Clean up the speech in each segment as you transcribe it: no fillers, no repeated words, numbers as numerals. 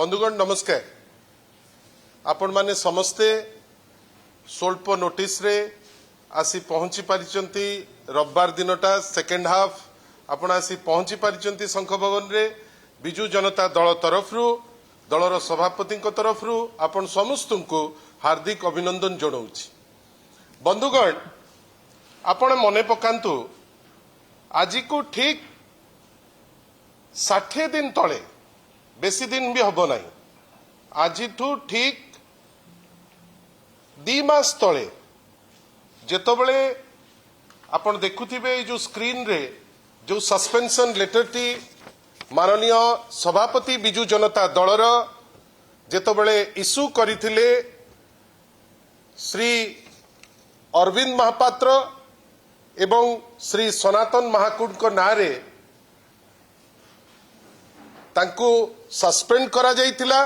बंधुगण नमस्कार। आपण माने समस्ते स्वल्प नोटिस रे आसी पहुंची पारिचंती रविवार दिनटा सेकेंड हाफ आपण आसी पहुंची पारिचंती शंख भवन रे बिजू जनता दल तरफरु दलर सभापति तरफरु आपण समस्त को हार्दिक अभिनंदन जनाऊँ। बंधुगण आपण मने पकांतु आज को ठीक 60 दिन तले बेसी दिन भी हब नहीं आज ठीक 2 मास तले जेतबले आपण देखुथिबे जो स्क्रीन रे जो सस्पेंशन लेटर टी माननीय सभापति बिजू जनता दलर जेतबले इश्यू करिथिले श्री अरविंद महापात्र एवं श्री सनातन महाकुड को नारे तांको सस्पेंड करा जाइतिला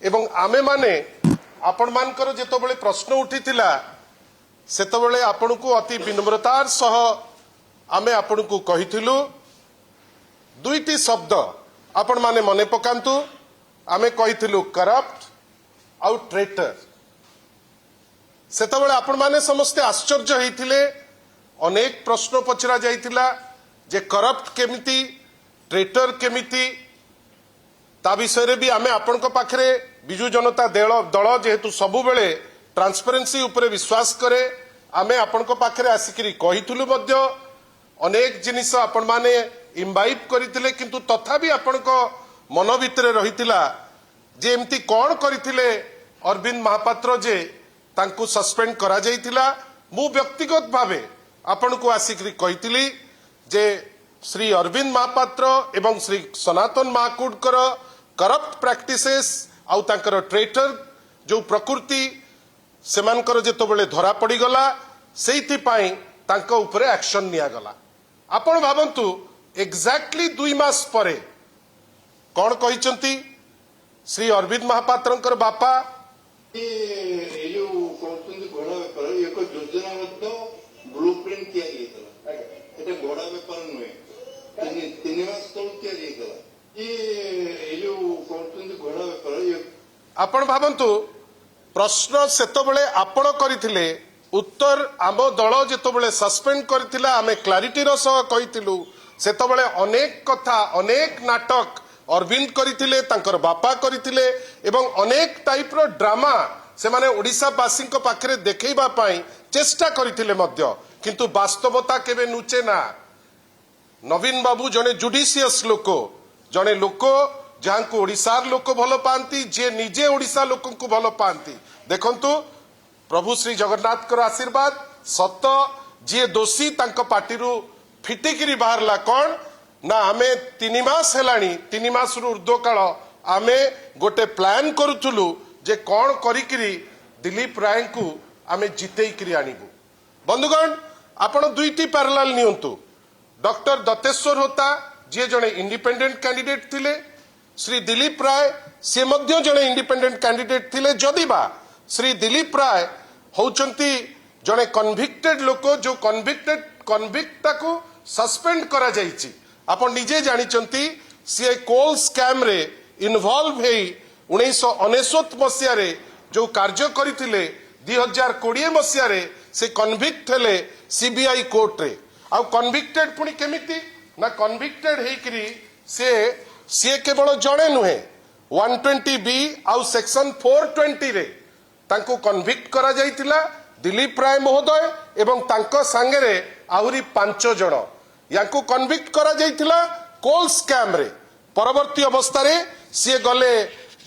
एवं आमे माने आपण मानकर जेतबले प्रश्न उठितिला सेतबले आपण को अति विनम्रतार सह आमे आपण को कहिथिलु दुईटी शब्द आपण माने मने पकांतु आमे कहिथिलु करप्ट आउ ट्रेटर। सेतबले आपण माने समस्त आश्चर्य हेतिले अनेक प्रश्न पचरा जाइतिला जे करप्ट केमिति ट्रेटर केमिति ता विषय भी आमे आपण को पाखरे बिजू जनता दल जेहेतु सबु बेले ट्रांसपेरेंसी उपरे विश्वास करे आमे आपण को पाखरे आसिकरी कहिथुलु मध्य अनेक जिनिस आपण माने इम्बाइब करिथिले किंतु तथापि आपण को मन भितरे रहितिला जे एमती कोन करिथिले अरविंद महापात्र जे तांको सस्पेंड करा जाइतिला। मु व्यक्तिगत भावे आपण को आसिकरी कहिथिली जे श्री अरविंद महापात्र एवं श्री सनातन महाकुडकर करप्ट प्रैक्टिसेस आउ तांकर ट्रेटर जो प्रकृति सेमानकर जेतबेले धरा पड़ी गला सेइथि पई तांको उपरे एक्शन निया गला। आपण भाबंतु एग्जैक्टली 2 मास परे कोन कहिसंती श्री अरविंद महापात्रंकर बापा ए जो कोनसंती घोड़ा व्यापार एक योजनाबद्ध ब्लूप्रिंट किया गयतला एटा घोड़ा व्यापार नुहे 3 मास तळ किया गयतला ए जो कोनसंती घोड़ा व्यापार आपण भाबंतु प्रश्न सेतबेले आपण करिथिले उत्तर आम दल जेतबेले सस्पेंड करथिला आमे क्लारिटी रो सह कहिथिलु सेतबेले अनेक कथा अनेक नाटक अरविंद करथिले तांकर बापा करथिले एवं अनेक टाइप रो ड्रामा से माने ओडिसा वासी को पाखरे देखैबा पई चेष्टा करथिले मध्य किंतु वास्तवता केबे नुचे ना। नवीन बाबू जने जुडिशियस लोक जने लोक जहां को ओडिसार लोक भलो पांती जे निजे ओडिसा लोक को भलो पांती देखंतु प्रभु श्री जगन्नाथ कर आशीर्वाद सत जे दोषी तांको पार्टी फिटिकी बाहरला कौन ना आमे 3 मास हेलानी 3 मास ऊर्ध्व काल आमे गोटे प्लान करूथुलु जे कौन करिकिरी दिलीप राय को आमे जितेइकिरी आनिबु। बंधुगण आपण दुईटी पैरेलल नियंतु डॉक्टर दत्तेश्वर होता जे जने इंडिपेंडेंट कैंडिडेट थिले श्री दिलीप राय से मध्य जने इंडिपेंडेंट कैंडिडेट थिले जदिबा श्री दिलीप राय होचंती जने कन्विक्टेड लोक जो कन्विक्ट को सस्पेंड करा जाइछि। आपण निजे जानिचंती सी कोल स्कैम रे इन्वॉल्व हेई 1999 मसिया रे जो कार्य करिथिले 2020 मसिया रे से कन्विक्ट हेले सीबीआई कोर्ट रे आ कन्विक्टेड पुनी केमिति ना कन्विक्टेड हेकरी से केवल जड़े नुहे 120 बी आउ सेक्शन 420 रे तांको कन्विक्ट करा जाइतिला दिलीप राय महोदय एवं तांको सांगरे आहुरी 5 जण याको कन्विक्ट करा जाइतिला कोल स्कैम रे। परवर्ती अवस्था रे सी गले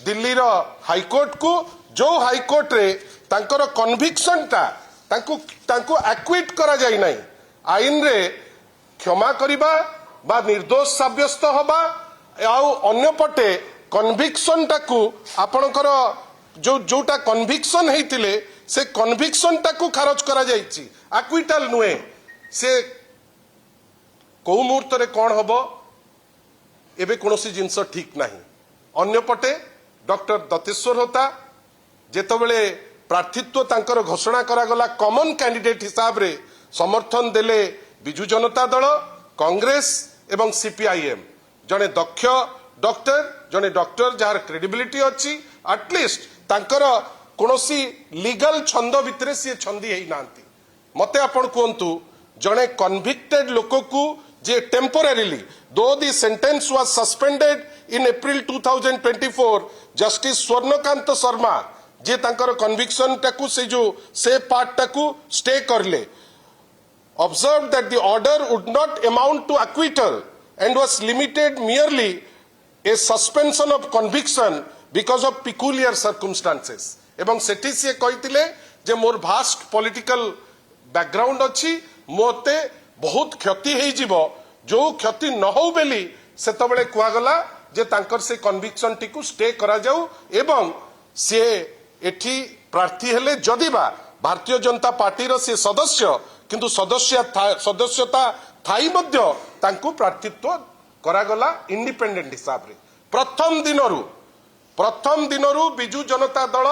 दिल्ली रो हाईकोर्ट को जो हाईकोर्ट रे तांकर कन्विक्शन ता तांको एक्विट करा जाई नाही आईन रे क्षमा करिबा बा निर्दोष साब्यस्त होबा आउ अन्य पटे कन्विक्शन टाकू आपणकर जो जोटा कन्विक्शन हेतिले से कन्विक्शन टाकू खारज करा जाइछि एक्विटल नुए से को मुहूर्त रे कोन हबो एबे कोनोसी जिंस ठीक नाही। अन्य पटे डॉक्टर दत्तेश्वर होता जेतबेले प्रार्थित्व तांकर घोषणा करा गला कॉमन कैंडिडेट हिसाब रे समर्थन देले बिजू जनता दल कांग्रेस एवं सीपीआईएम जने दक्ष डॉक्टर जने डॉक्टर जार क्रेडिबिलिटी अच्छी एटलिस्ट तांकर कोनोसी लीगल छंद भितरे सी छंदी हेई नांती मते आपण कहंतु जने कन्विक्टेड लोक को जे temporarily though the sentence was suspended in April 2024 justice Swarnakanta Sharma जे तांकर कन्विक्शन टाकू से पार्ट टाकू स्टे करले observed that the order would not amount to acquittal and was limited merely a suspension of conviction because of peculiar circumstances एवं सेठी से कहितिले जे मोर vast political background अछि मोते बहुत क्षति हेई जीवो जो क्षति न हो बेली सेतबेले कुआ गला जे तांकर से कन्विक्शन टिकु स्टे करा जाऊ एवं से एठी प्रार्थी हेले जदिबा भारतीय जनता पार्टी रो से सदस्य किंतु सदस्यता थाई मध्य तांकु प्रार्थित्व करागला इंडिपेंडेंट हिसाब रे प्रथम दिनरु बिजू जनता दल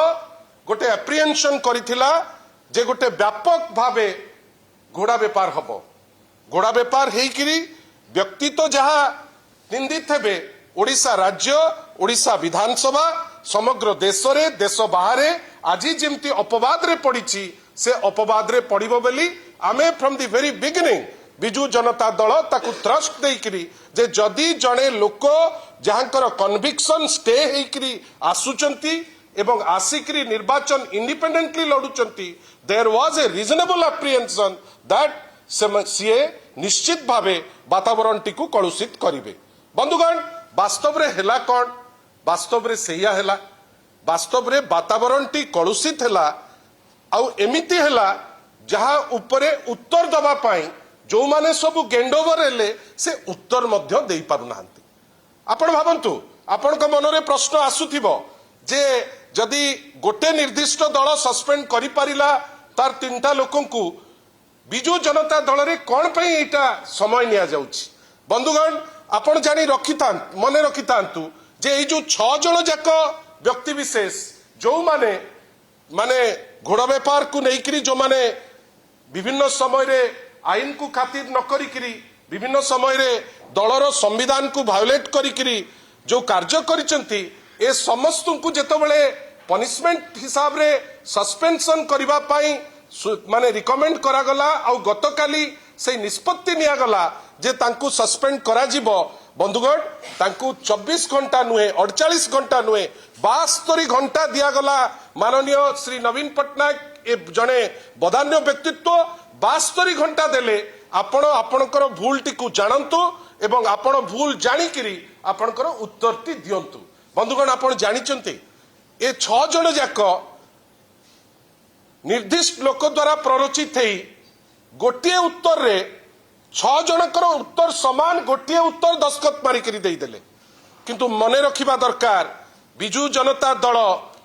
गोटे एप्रिहेंशन करिथिला जे गोटे व्यापक भावे घोड़ा व्यापार हबो घोड़ा व्यापार हेइकिरी व्यक्ति तो जहा निंदित हेबे ओडिशा राज्य ओडिशा विधानसभा समग्र देश रे देश बाहर आज जेमती अपवाद रे पड़िछि से अपवाद रे पड़िबो बेली आमे from the very beginning Biju Janata दल ताकू ट्रस्ट देइकरी जे जदी जणे लोक जहांकर कन्विक्शन स्टे हेइकरी आसुचंती एवं आसिकरी निर्वाचन इंडिपेंडेंटली लड़ुचंती there was a reasonable apprehension that सीए निश्चित भावे वातावरण टिकू कलुषित करिवे बंधुगण वास्तव रे हेला कोन वास्तव रे सेया हेला वास्तव रे वातावरण टी कलुषित हेला आउ एमिति हेला जहा उपरे उत्तर दबा पाई जो माने सब गेंडोवर हेले से उत्तर मध्य देई पारु नांती आपण भाबंतु आपण को मनरे प्रश्न आसुथिबो जे जदि गोटे निर्दिष्ट दल सस्पेंड करि पारिला तार तीनटा लोकंकु बिजू जनता दल रे कोन पई एटा समय निया जाउछि बंधुगण आपण जानी रखिता मने रखितांतु जे ए जो 6 जण जाक व्यक्ति विशेष जो माने घोड़ा व्यापार को लेकिन जो माने विभिन्न समय रे आईन को खातिर न करिकरी विभिन्न समय रे दलर संविधान को वायोलेट करिकरी जो कार्य करिसंती ए समस्त को जेतबेले पनिशमेंट हिसाब रे सस्पेंशन करिबा पाई माने रिकमेंड करा गला आ गतकाली से निष्पत्ति निया गला जे तांकू सस्पेंड करा जिवो बंधुगण तांकू 24 घंटा नुहे 48 घंटा नुहे 72 घंटा दिया गला माननीय श्री नवीन पटनायक ए जने बदान्य व्यक्तित्व 72 घंटा देले आपण आपणकर भूल टिकू जानंतु एवं आपण भूल जानिकरी आपणकर उत्तरटी दियंतु बंधुगण आपण जानिचंती ए 6 जण जाक निर्दिष्ट लोक द्वारा प्ररोचित हेई गोटे उत्तर रे 6 जनकर उत्तर समान गोटे उत्तर दस्खत मारिकरी देई देले किंतु मने रखिबा दरकार बिजू जनता दल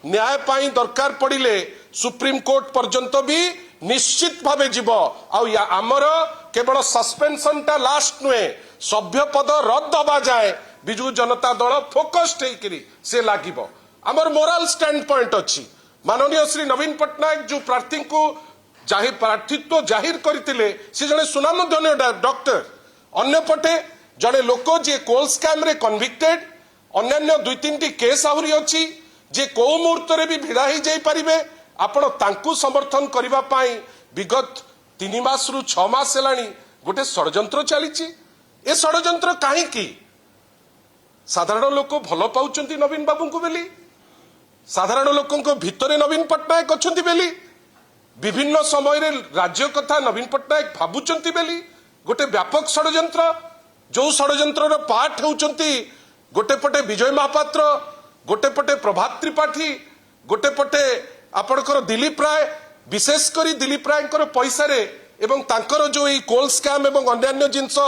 न्याय पाई दरकार पड़िले सुप्रीम कोर्ट पर्यंत भी निश्चित भावे जीव आमर केवल सस्पेंशन टा लास्ट नुहे सभ्य पद रद्द हवा जाए बिजू जनता दल फोकस्ड होकरी से लागिबो आमर मोराल स्टैंड पॉइंट अच्छी माननीय श्री नवीन पटनायक जो प्रार्थी को जाहिर प्रार्थित्व जाहिर करते से जड़े सुनामधन्य डॉक्टर अन्यपटे जड़े लोक जे कोल स्कैम रे कन्विक्टेड अन्य 2-3 केस आहरी अच्छी जे को मुहूर्त रे भी भिड़ा ही जाई परिबे आपण तांकू समर्थन करिबा पाई विगत 3 मास रु 6 मास हेलानी गोटे षडयंत्र चलीची ए षडयंत्र काहे की साधारण लोक भल पाउचंती नवीन बाबू को बेली साधारण लोकों भितरे नवीन पटनायक अच्छंती बेली विभिन्न समय रे राज्य कथा नवीन पटनायक भाबुचंती बेली गोटे व्यापक षडयंत्र जो षडयंत्र पार्ट होउचंती गोटे पटे विजय महापात्र गोटे पटे प्रभात त्रिपाठी गोटे पटे आपणकर दिलीप राय विशेष करी दिलीप राय पैसा रे एवं तांकर जो ई कोल स्कैम एवं अन्य जिनस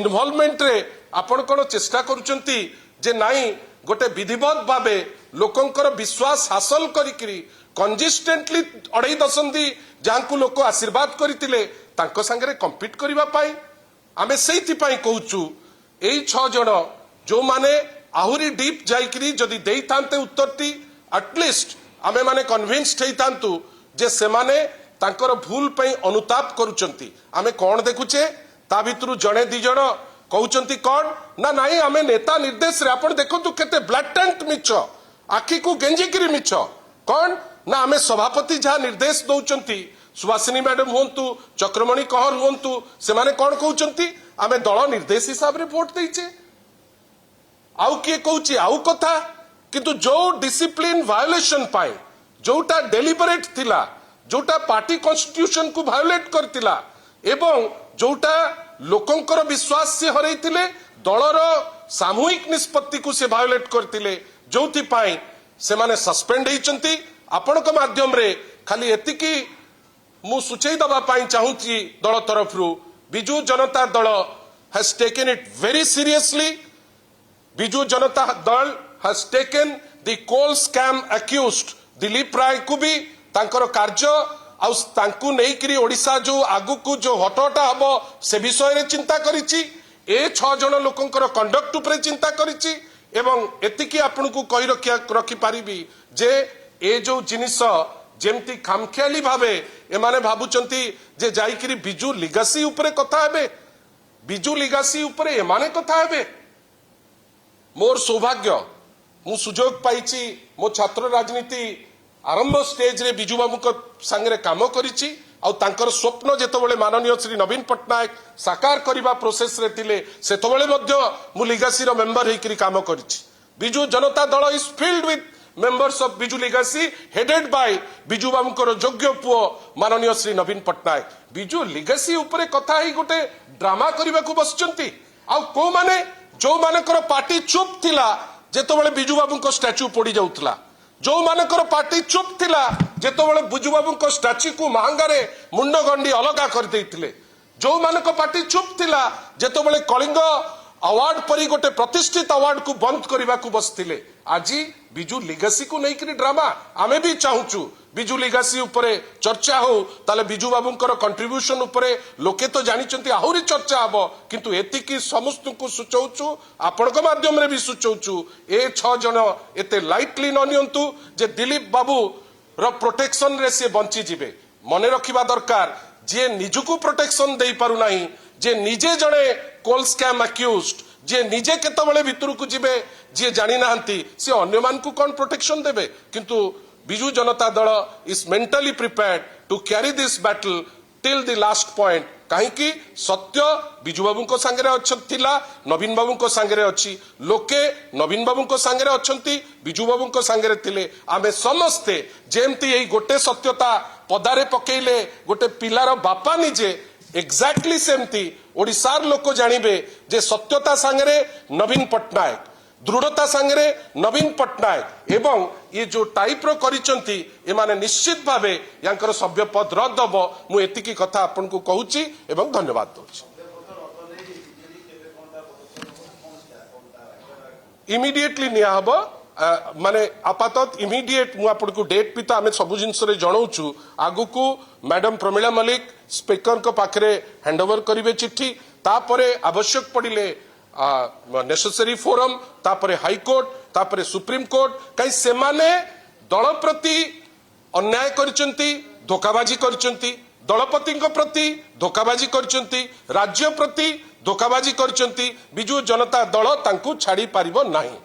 इन्वॉल्वमेंट रे आपण कोन चेष्टा करूचंती जे नाही गोटे विधिवत भावे लोकंकर विश्वास हासिल करिकरी कंसिस्टेंटली 2.5 दशंधि जहां लोक आशीर्वाद करथिले तांको संगे कंपीट करिबा पाई आमे सेति पाई कहूचु एई 6 जण जो माने आहुरी डीप जाइकरी जदि देई थांते उत्तरटी एटलिस्ट आमे माने कन्विंस्ड हेई थांतु जे से माने तांकर भूल पई अनुताप करूचंती आमे कोन देखुचे ता भितरु जणे 2 जण कहउचंती कौन ना नहीं आमे नेता निर्देश रे आपण देखंतु केते ब्लैटेंट मिछ आखी को गेंजिकिरी मिछ कौन ना आमे सभापति जहाँ निर्देश दौचंती सुभाषिनी मैडम हुंतु चक्रमणि कहर हुंतु से माने कौन कहउचंती आमे दल निर्देश हिसाब रे वोट देइचे आउ किए कहउची आउ कथा किंतु जो डिसिप्लिन वायोलेशन पाए जोटा डेलिबरेट थिला जोटा पार्टी कॉन्स्टिट्यूशन को वायोलेट करतिला एवं जोटा लोकंकर विश्वास से हरैतिले दलर सामूहिक निष्पत्ति को से वायोलेट करतिले जोथि पाई से माने सस्पेंड हेचंती आपनक माध्यम रे खाली एतिकी मु सुचेई दबा पाई चाहूची दल तरफरु Biju Janata Dal has taken it very seriously Biju Janata Dal has taken the coal scam accused Dilip Ray को भी तांकर कार्य आउ नहीं ओडिशा जो आगु को जो हटहटा हम से विषय में चिंता करिछि ए 6 जन लोकंकर कंडक्ट उपरे चिंता करिछि एवं एतिकी आपन को कहि रखि पारिबी जे ए जो जिनिस जेमती खामखियाली भावे एमाने भाबुचंती जे जाईकरी बिजू लिगासी उपरे कथा हेबे बिजू लिगासी उपरे एमाने कथा हेबे मोर सौभाग्य मु सुजोग पाइछि मो छात्र राजनीति आरंभ स्टेज रे बिजू बाबू को संगे काम करिछि आउ तांकर स्वप्न जेतबेले माननीय श्री नवीन पटनायक साकार करिबा प्रोसेस रे थिले सेतबेले मध्य मु लिगासी रो मेंबर हेकरी काम करिछि Biju Janata Dal is filled with members of Biju legacy headed by Biju Babu को योग्य पुओ माननीय श्री नवीन पटनायक बिजू लिगासी ऊपर कथा ही गोटे ड्रामा करबा को बसचंती आउ को माने जो मानकर पार्टी चुप थिला जेतबेले बिजू बाबू को स्टैच्यू पड़ी जाउतला जो मानकर पार्टी चुप थिला जेतबेले बिजू बाबू को स्टैच्यू को महंगारे मुंड गंडी अलगा कर देइतिले जो मानक पार्टी चुप थिला जेतबेले कलिंग अवार्ड परी गोटे प्रतिष्ठित अवार्ड को बंद करबा को बसतिले आजी बिजू लिगासी को नहीं करी ड्रामा आमे भी चाहूचु बिजू लिगासी उपरे चर्चा हो ताले बिजू बाबूंकर कंट्रीब्यूशन उपरे लोके तो जानिचंती आहुरी चर्चा हबो किंतु एतिकी समस्त को सुचौचु आपनक माध्यम रे भी सुचौचु ए 6 जन एते लाइटली न नियंतु जे दिलीप बाबू रो प्रोटेक्शन रे से बंची जिवे मने रखिबा दरकार जे निजुको प्रोटेक्शन देई पारु नाही जे निजे जणे कोल स्कैम अक्यूज्ड जे निजे केतबेले भितर को जिबे जे जानि नाहंती से अन्य मान को कोन प्रोटेक्शन देबे किंतु Biju Janata Dal is mentally prepared to carry this battle till the last point कहीं सत्य बिजू बाबू को सांगे थिला नवीन बाबू को सांगे अच्छी लोके नवीन बाबू को सांगे अच्छी बिजू बाबू को सांगे थिले आमे समस्ते जेमती यही गोटे सत्यता पदारे पकेइले गोटे पिलार बापा निजे एक्जाक्टली सेमती ओडिशार लोक जानिबे जे सत्यता सांगे नवीन पटनायक दृढ़ता सांगे नवीन पटनायक एवं ये जो टाइप रो करिसंती एमाने निश्चित भावे यांकर सभ्य पद रद्द हबो मु एतिकी कथा आपन को कहूची एवं धन्यवाद दोची इमीडिएटली निया हबो माने आपातत इमीडिएट मु आपन को डेट पिता आमे सब जिंस रे जणाउछु आगु को मैडम प्रमिला मलिक स्पीकर को पाखरे हैंडओवर करिवे चिट्ठी तापरे आवश्यक पड़िले नेसेसरी फोरम तापरे हाई कोर्ट तापरे सुप्रीम कोर्ट कहीं से माने दल प्रति अन्याय करचंती धोखाबाजी करचंती दलपति प्रति धोखाबाजी करचंती राज्य प्रति धोखाबाजी करचंती बिजू जनता दल तांकु छाड़ी पारिबो नाही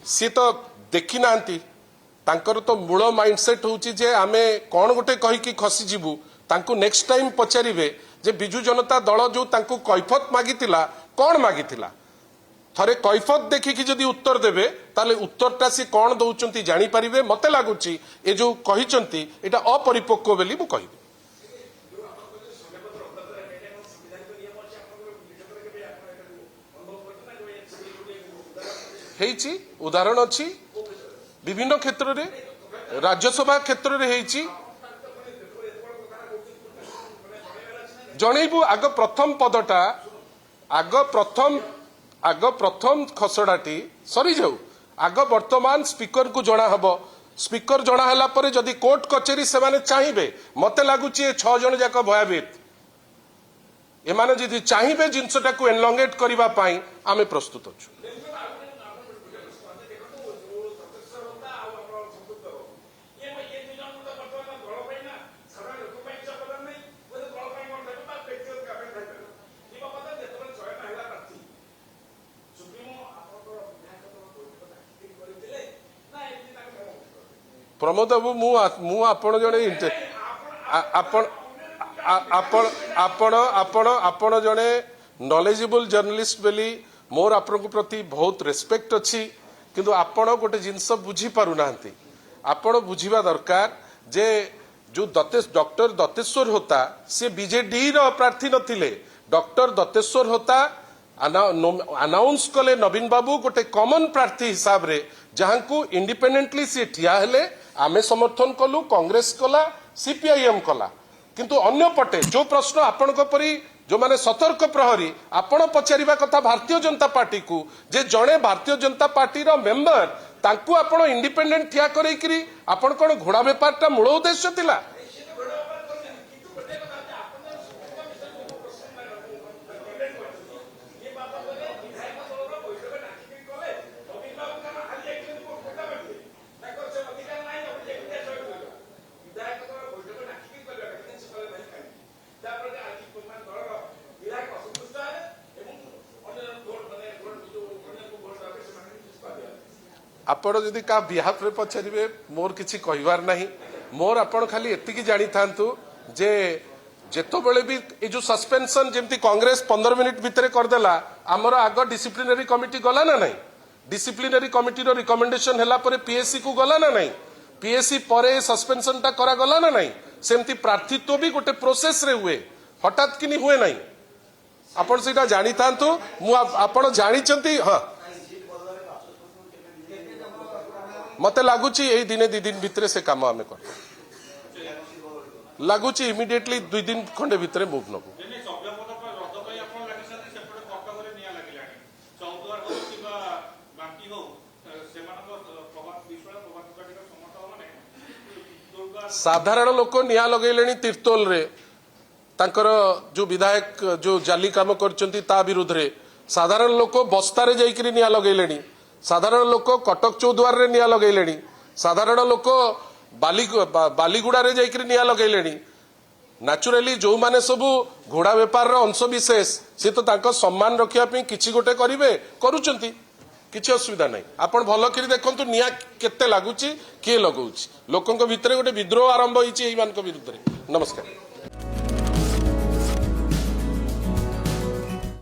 सी तो देखी नांती तांकर तो मूल माइंडसेट होची जे आमे कोन गोटे कहि कि खसी जीवु तांकु नेक्स्ट टाइम पचारिबे जे बिजू जनता दल जो तांकु कैफत मागितिला कोन मागितिला थरे कैफत देखि कि जदी उत्तर देबे ताले उत्तरटा से कोन दउचंती जानि परिबे मते लागुची ए जो कहिचंती एटा अपरिपक्व बेली मु कहिबे हेची उदाहरण अच्छी विभिन्न क्षेत्र रे राज्यसभा क्षेत्र रे हेची जणेबु आग प्रथम पदटा आग प्रथम खसड़ाटी सरी जाऊ आग वर्तमान स्पीकर को जना हबो स्पीकर जना हला परे जदी कोर्ट कचेरी से माने चाहिबे मते लागुची ए 6 जन जाक भयभीत एमाने जदी चाहिबे जिंसटा को एनलॉंगेट करिबा पाई आमे प्रस्तुत अछु प्रमोद बाबू मु आपण जड़े आपण जड़े नॉलेजेबल जर्नलिस्ट बोली मोर आपण प्रति बहुत रेस्पेक्ट अच्छी किंतु आपण गोटे जिनस बुझी पारु नांती आपण बुझीबा दरकार जे जो डॉक्टर दत्तेश्वर होता से बीजेडी रो प्रार्थी नथिले डॉक्टर दत्तेश्वर होता अनाउंस कले नवीन बाबू गोटे कॉमन प्रार्थी हिसाब रे जहां को इंडिपेंडेंटली सी ठिया हेले आमे समर्थन कलु कांग्रेस कला सीपीआईएम कला किंतु अन्य पटे जो प्रश्न आपण को परी जो माने सतर्क प्रहरी आपण पचारिबा कथा भारतीय जनता पार्टी को जे जणे भारतीय जनता पार्टी रो मेंबर तांकू आपण इंडिपेंडेंट ठिया करैकरी आपण कोन घोड़ा व्यापारटा मूल उद्देश्य थिला आपण जदि का बिहाफ रे पचारे मोर किसी कहबार नहीं मोर आपण खाली एतिकी जानी थांतु जे जेतो बेले भी ए जो सस्पेंशन जेमती कांग्रेस 15 मिनिट भितर करदेला आमर आग डिसिप्लिनरी कमिटी गला ना नहीं डिसिप्लिनरी कमिटी रो रिकमेंडेशन हैला परे पीएससी को गला ना नहीं पीएससी परे सस्पेंशन ता करा गला ना नहीं सेमती प्रार्थित्व भी गोटे प्रोसेस रे हुए हठात किनी हुए नहीं आपण सेटा जानी थांतु मु आपण जानी चंती हां मते लगुच यही दिने 2 दिन भितर से काम आम कर लगुच इमिडिएटली 2 दिन खंडे भितर मुव नबू साधारण लोक निया लगेले तीर्तोल रे तांकर जो विधायक जो जाली काम करचंती ता विरुद्ध रे साधारण लोक बस्तारे जाइकरी निया लगेले साधारण लोक कटक चौद्वार रे निया लगेले साधारण लोक बालीगुड़ा रे जाइकरी निया लगेले नेचुराली जो माने सबू घोड़ा व्यापार रो अंश विशेष से तो तांको सम्मान रखिया पे किछि गोटे करिवे करूचंती किछि असुविधा नहीं आपण भलो करी देखंतु निया केते लागुची के लगौची लोकंक भितरे गोटे विद्रोह आरंभ होईची एई मानक विरुद्ध रे नमस्कार।